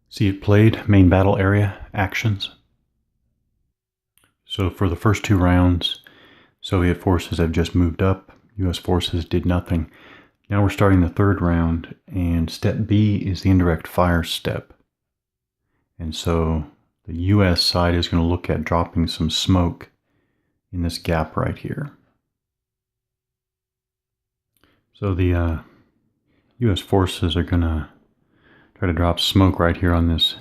See it played, main battle area, actions. So for the first two rounds, Soviet forces have just moved up. US forces did nothing. Now we're starting the third round, and step B is the indirect fire step. And so the US side is going to look at dropping some smoke in this gap right here. So the US forces are going to try to drop smoke right here on this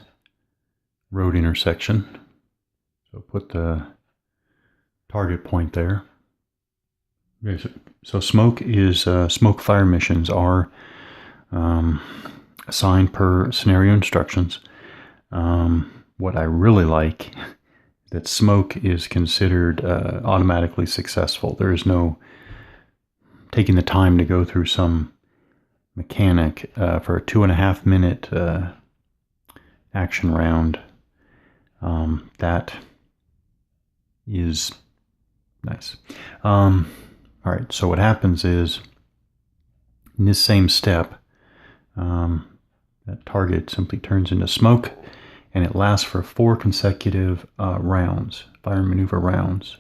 road intersection. So put the target point there. Okay, so smoke is smoke fire missions are assigned per scenario instructions. What I really like is that smoke is considered automatically successful. There is no taking the time to go through some mechanic for a 2.5 minute action round. That is nice. All right, so what happens is in this same step, that target simply turns into smoke, and it lasts for 4 consecutive rounds, fire and maneuver rounds.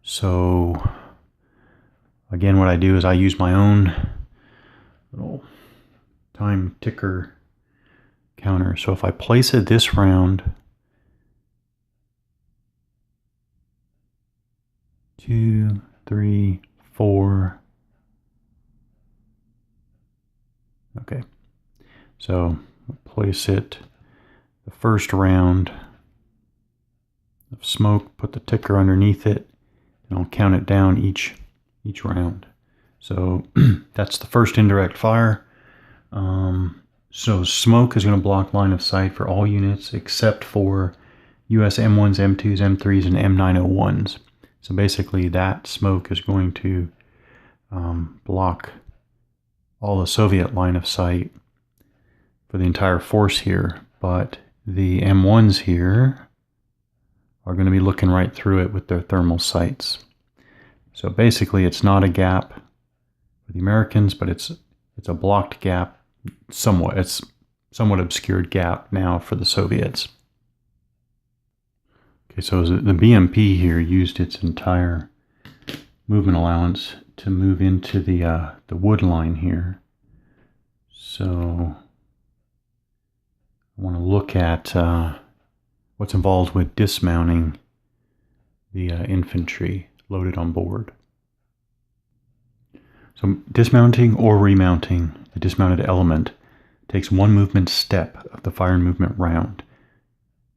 So again, what I do is I use my own little time ticker counter. So if I place it this round, 2, 3, 4. Okay, so place it the first round of smoke, put the ticker underneath it, and I'll count it down each round. So that's the first indirect fire. So smoke is going to block line of sight for all units except for US M1s, M2s, M3s, and M901s. So basically that smoke is going to block all the Soviet line of sight for the entire force here, but the M1s here are going to be looking right through it with their thermal sights. So basically it's not a gap for the Americans, but it's a blocked gap, somewhat. It's somewhat obscured gap now for the Soviets. Okay, so the BMP here used its entire movement allowance to move into the wood line here. So I want to look at what's involved with dismounting the infantry loaded on board. So dismounting or remounting the dismounted element takes one movement step of the fire and movement round.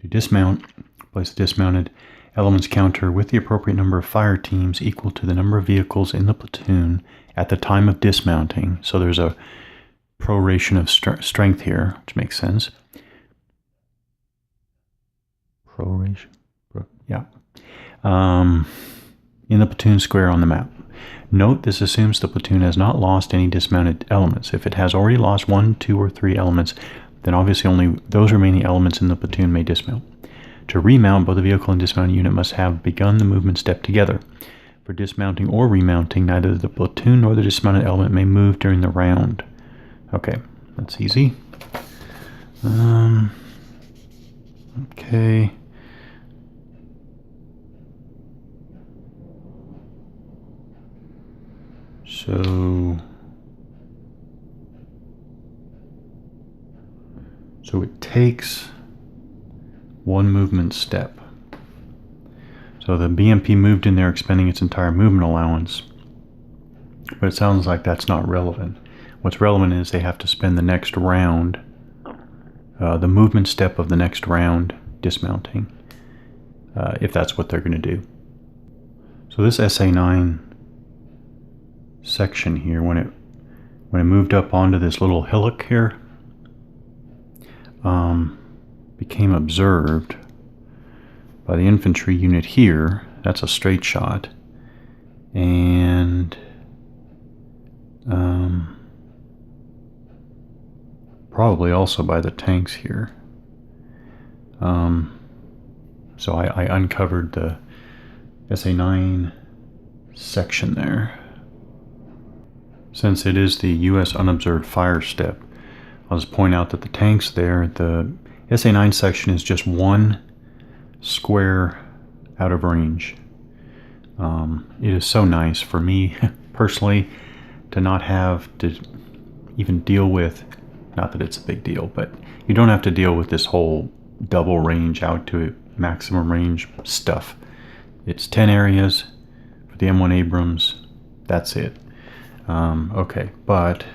To dismount, place the dismounted element's counter with the appropriate number of fire teams equal to the number of vehicles in the platoon at the time of dismounting. So there's a proration of strength here, which makes sense. Proration, yeah. In the platoon square on the map. Note this assumes the platoon has not lost any dismounted elements. If it has already lost 1, 2, or 3 elements, then obviously only those remaining elements in the platoon may dismount. To remount, both the vehicle and dismounted unit must have begun the movement step together. For dismounting or remounting, neither the platoon nor the dismounted element may move during the round. Okay, that's easy. Okay. So it takes one movement step. So the BMP moved in there expending its entire movement allowance, but it sounds like that's not relevant. What's relevant is they have to spend the next round, the movement step of the next round dismounting, if that's what they're going to do. So this SA9 section here, when it moved up onto this little hillock here, became observed by the infantry unit here. That's a straight shot, and probably also by the tanks here. So I uncovered the SA9 section there. Since it is the US unobserved fire step, I'll just point out that the tanks there, the SA-9 section is just 1 square out of range. It is so nice for me personally to not have to even deal with, not that it's a big deal, but you don't have to deal with this whole double range out to maximum range stuff. It's 10 areas for the M1 Abrams. That's it. Okay, but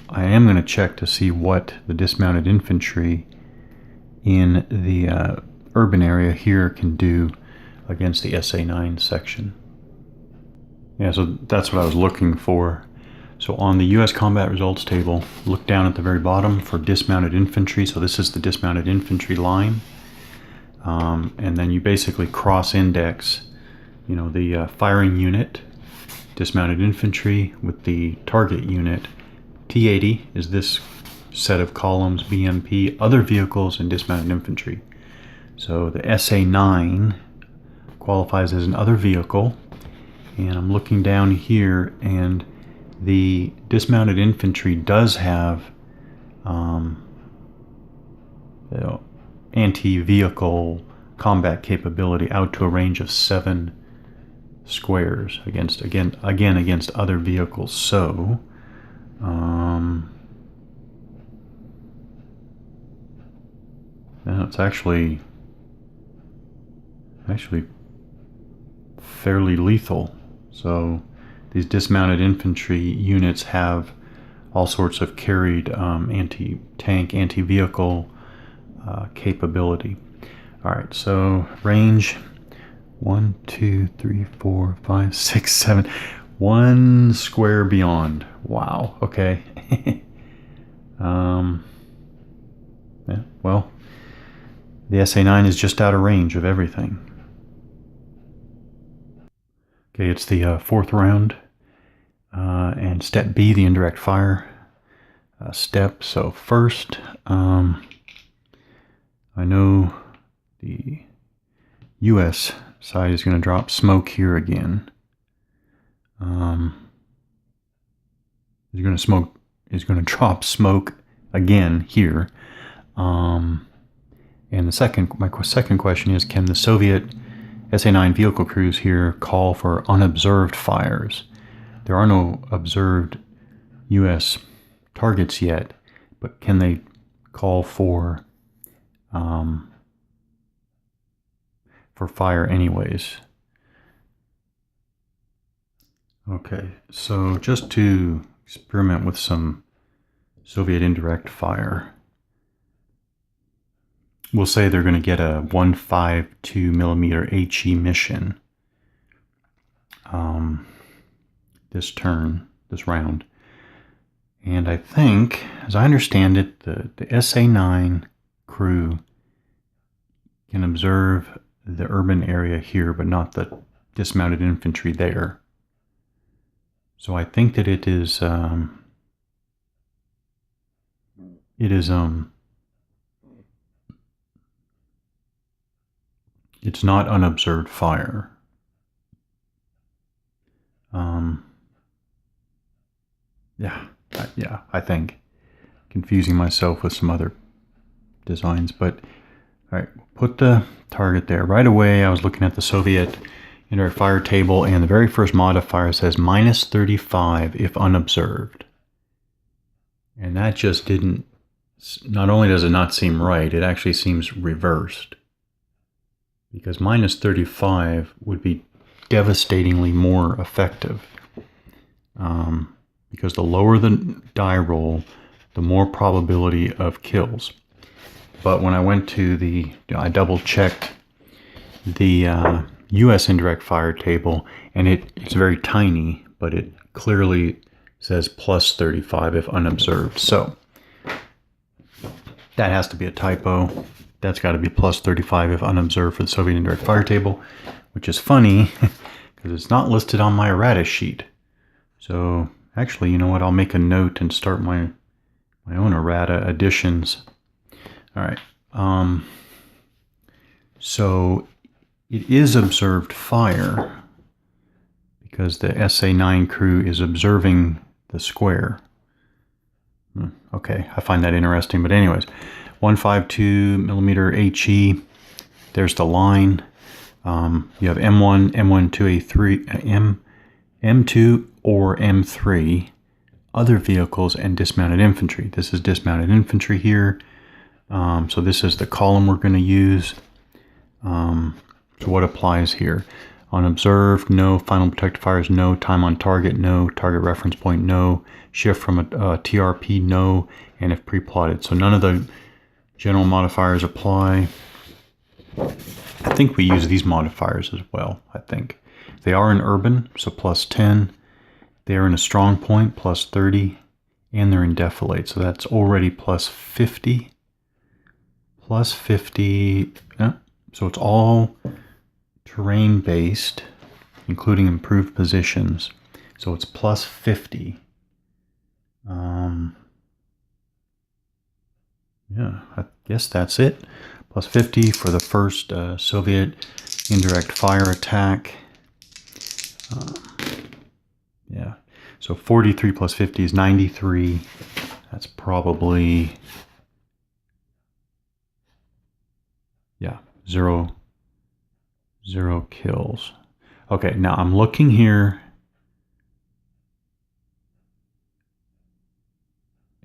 I am going to check to see what the dismounted infantry in the urban area here can do against the SA-9 section. Yeah, so that's what I was looking for. So on the U.S. combat results table, look down at the very bottom for dismounted infantry. So this is the dismounted infantry line. And then you basically cross-index, you know, the firing unit, dismounted infantry, with the target unit. T80 is this set of columns, BMP, other vehicles, and dismounted infantry. So the SA-9 qualifies as an other vehicle. And I'm looking down here, and the dismounted infantry does have anti-vehicle combat capability out to a range of 7 squares against against other vehicles. So it's actually fairly lethal. So these dismounted infantry units have all sorts of carried anti-tank, anti-vehicle capability. All right, so range 1, 2, 3, 4, 5, 6, 7, 1 square beyond. Wow. Okay. Yeah, well, the SA-9 is just out of range of everything. Okay, it's the fourth round, and step B, the indirect fire step. So first, I know the U.S. side is going to drop smoke here again. Is going to drop smoke again here. And my second question is, can the Soviet SA-9 vehicle crews here call for unobserved fires? There are no observed U.S. targets yet, but can they call for fire anyways? Okay, so just to experiment with some Soviet indirect fire, we'll say they're going to get a 152 millimeter HE mission this round. And I think, as I understand it, the SA-9 crew can observe the urban area here, but not the dismounted infantry there. So I think that it's not unobserved fire. I think. Confusing myself with some other designs, but all right, put the target there. Right away, I was looking at the Soviet indirect fire table, and the very first modifier says -35 if unobserved. And that just didn't, not only does it not seem right, it actually seems reversed. Because -35 would be devastatingly more effective. Because the lower the die roll, the more probability of kills. But when I went to I double-checked the U.S. indirect fire table, and it's very tiny, but it clearly says +35 if unobserved. So that has to be a typo. That's got to be +35 if unobserved for the Soviet indirect fire table, which is funny because it's not listed on my errata sheet. So actually, you know what? I'll make a note and start my own errata additions. All right. So it is observed fire because the SA-9 crew is observing the square. Okay, I find that interesting. But anyways, 152 millimeter HE. There's the line. You have M1, M1-2A3, M2 or M3, other vehicles, and dismounted infantry. This is dismounted infantry here. So this is the column we're going to use. So what applies here? On observed, no. Final protective fires, no. Time on target, no. Target reference point, no. Shift from a TRP, no. And if pre-plotted. So none of the general modifiers apply. I think we use these modifiers as well, I think. They are in urban, so plus 10. They are in a strong point, plus 30. And they're in defilade, so that's already plus 50. Plus 50. So it's all terrain based, including improved positions. So it's plus 50. Yeah, I guess that's it. Plus 50 for the first Soviet indirect fire attack. Yeah, so 43 plus 50 is 93. That's probably, yeah, zero kills. Okay, now I'm looking here.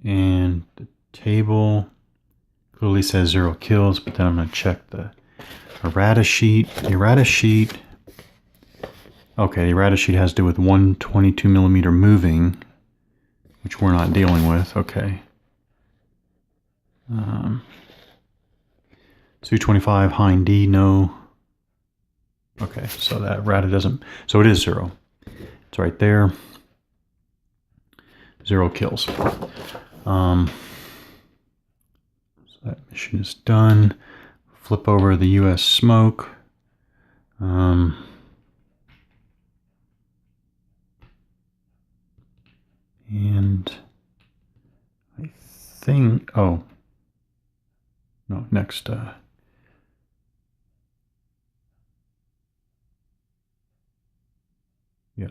And the table clearly says 0 kills, but then I'm going to check the errata sheet. The errata sheet, okay, the errata sheet has to do with 122 millimeter moving, which we're not dealing with. Okay. 225 Hind D, no. Okay, so that errata doesn't, so it is 0. It's right there. 0 kills. So that mission is done. Flip over the US smoke. And I think, oh, no, next, yeah.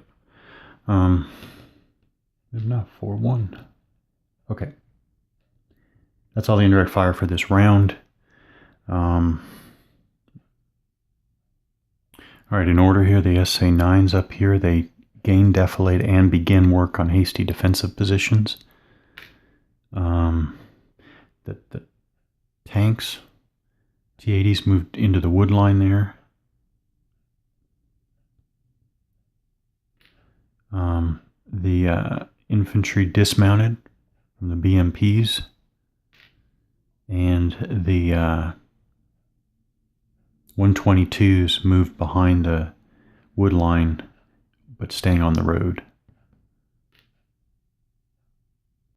Enough for 1. Okay. That's all the indirect fire for this round. All right, in order here, the SA-9s up here, they gain defilade and begin work on hasty defensive positions. The tanks, T-80s moved into the wood line there. The infantry dismounted from the BMPs, and the 122s moved behind the wood line, but staying on the road.